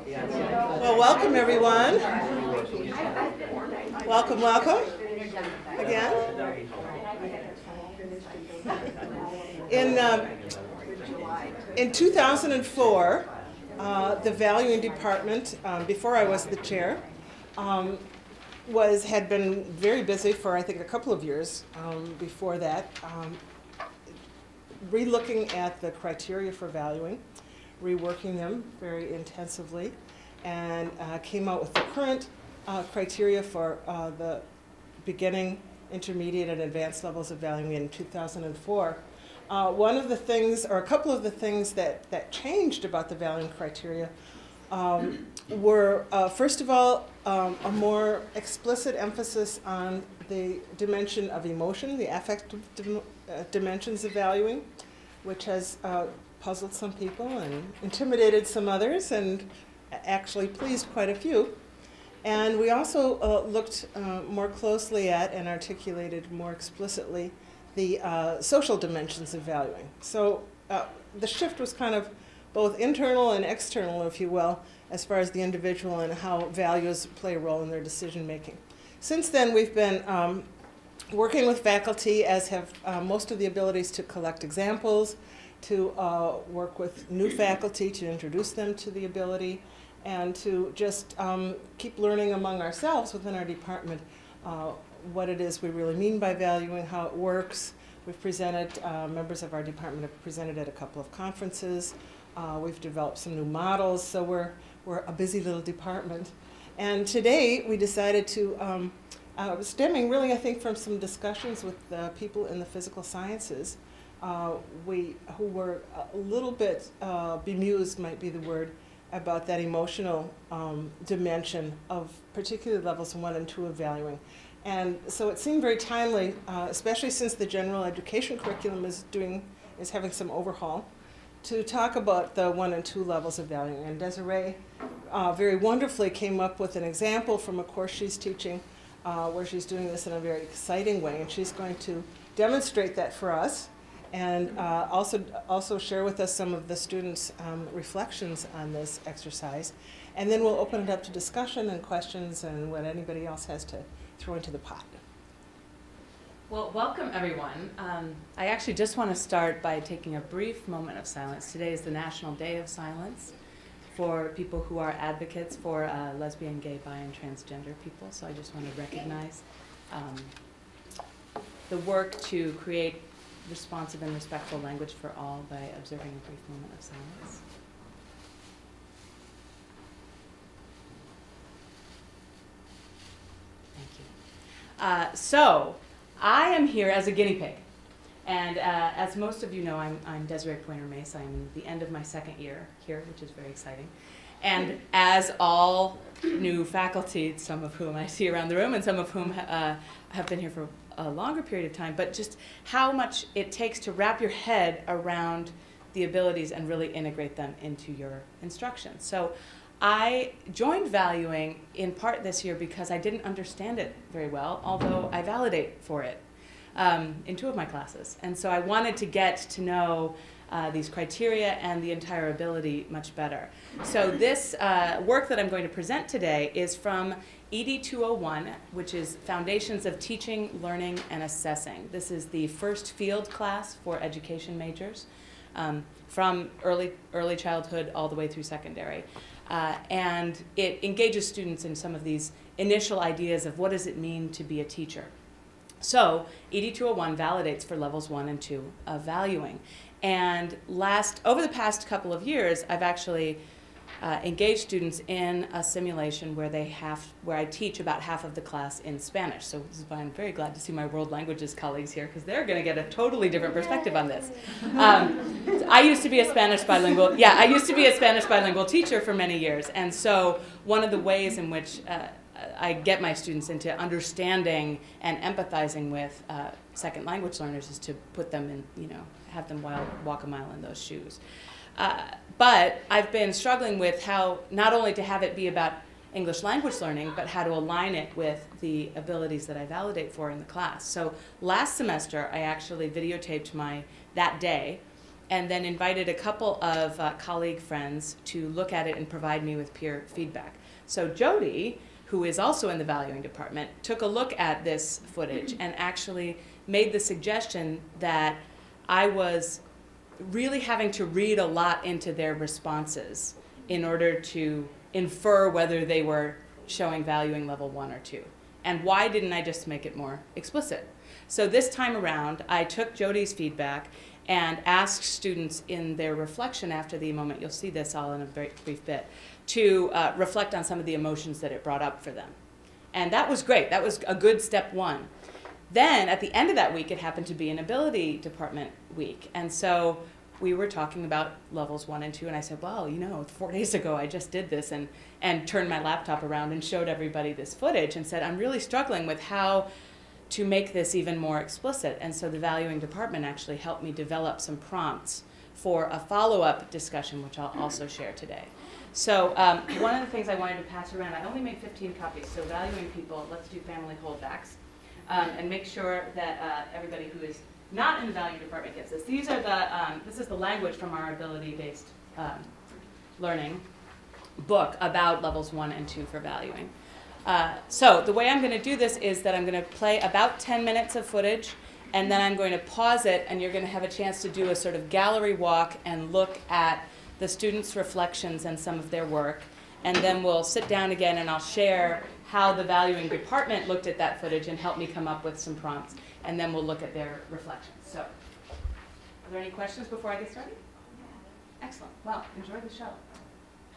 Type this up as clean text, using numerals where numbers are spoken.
Well, welcome everyone. Welcome, welcome. Again. In 2004, the valuing department, before I was the chair, had been very busy for I think a couple of years before that, re-looking at the criteria for valuing, reworking them very intensively, and came out with the current criteria for the beginning, intermediate, and advanced levels of valuing in 2004. One of the things, or a couple of the things that changed about the valuing criteria were, first of all, a more explicit emphasis on the dimension of emotion, the affective dimensions of valuing, which has puzzled some people and intimidated some others and actually pleased quite a few. And we also looked more closely at and articulated more explicitly the social dimensions of valuing. So the shift was kind of both internal and external, if you will, as far as the individual and how values play a role in their decision making. Since then, we've been working with faculty, as have most of the abilities to collect examples, to work with new faculty, to introduce them to the ability, and to just keep learning among ourselves within our department what it is we really mean by valuing, how it works. We've presented, members of our department have presented at a couple of conferences. We've developed some new models, so we're a busy little department. And today we decided to, stemming really I think from some discussions with people in the physical sciences, who were a little bit bemused, might be the word, about that emotional dimension of particularly levels 1 and 2 of valuing. And so it seemed very timely, especially since the general education curriculum is having some overhaul, to talk about the 1 and 2 levels of valuing. And Desiree very wonderfully came up with an example from a course she's teaching where she's doing this in a very exciting way, and she's going to demonstrate that for us and also share with us some of the students' reflections on this exercise. And then we'll open it up to discussion and questions and what anybody else has to throw into the pot. Well, welcome everyone. I actually just want to start by taking a brief moment of silence. Today is the National Day of Silence for people who are advocates for lesbian, gay, bi, and transgender people. So I just want to recognize the work to create responsive and respectful language for all by observing a brief moment of silence. Thank you. So I am here as a guinea pig. And as most of you know, I'm Desiree Pointer-Mace. I'm the end of my second year here, which is very exciting. And as all new faculty, some of whom I see around the room and some of whom have been here for a longer period of time, but just how much it takes to wrap your head around the abilities and really integrate them into your instruction. So I joined valuing in part this year because I didn't understand it very well, although I validate for it in 2 of my classes. And so I wanted to get to know these criteria and the entire ability much better. So this work that I'm going to present today is from ED 201, which is Foundations of Teaching, Learning, and Assessing. This is the first field class for education majors from early childhood all the way through secondary. And it engages students in some of these initial ideas of what does it mean to be a teacher. So ED 201 validates for levels 1 and 2 of valuing. And over the past couple of years, I've actually engaged students in a simulation where I teach about half of the class in Spanish. So this is why I'm very glad to see my world languages colleagues here, because they're going to get a totally different perspective on this. I used to be a Spanish bilingual. Yeah, I used to be a Spanish bilingual teacher for many years, and so one of the ways in which I get my students into understanding and empathizing with second language learners is to put them in, have them walk a mile in those shoes. But I've been struggling with how not only to have it be about English language learning, but how to align it with the abilities that I validate for in the class. So last semester, I actually videotaped that day and then invited a couple of colleague friends to look at it and provide me with peer feedback. So Jody, who is also in the valuing department, took a look at this footage and actually made the suggestion that I was really having to read a lot into their responses in order to infer whether they were showing valuing level 1 or 2. And why didn't I just make it more explicit? So this time around, I took Jody's feedback and asked students in their reflection after the moment, you'll see this all in a very brief bit, to reflect on some of the emotions that it brought up for them. And that was great. That was a good step 1. Then at the end of that week, it happened to be an ability department week. And so we were talking about levels 1 and 2, and I said, well, you know, 4 days ago I just did this, and turned my laptop around and showed everybody this footage and said, I'm really struggling with how to make this even more explicit. And so the valuing department actually helped me develop some prompts for a follow-up discussion, which I'll also share today. So one of the things I wanted to pass around, I only made 15 copies, so valuing people, let's do family holdbacks. And make sure that everybody who is not in the valuing department gets this. These are the, this is the language from our ability-based learning book about levels 1 and 2 for valuing. So the way I'm going to do this is that I'm going to play about 10 minutes of footage, and then I'm going to pause it, and you're going to have a chance to do a sort of gallery walk and look at the students' reflections and some of their work. And then we'll sit down again, and I'll share how the valuing department looked at that footage and helped me come up with some prompts. And then we'll look at their reflections. So, are there any questions before I get started? Excellent. Well, enjoy the show.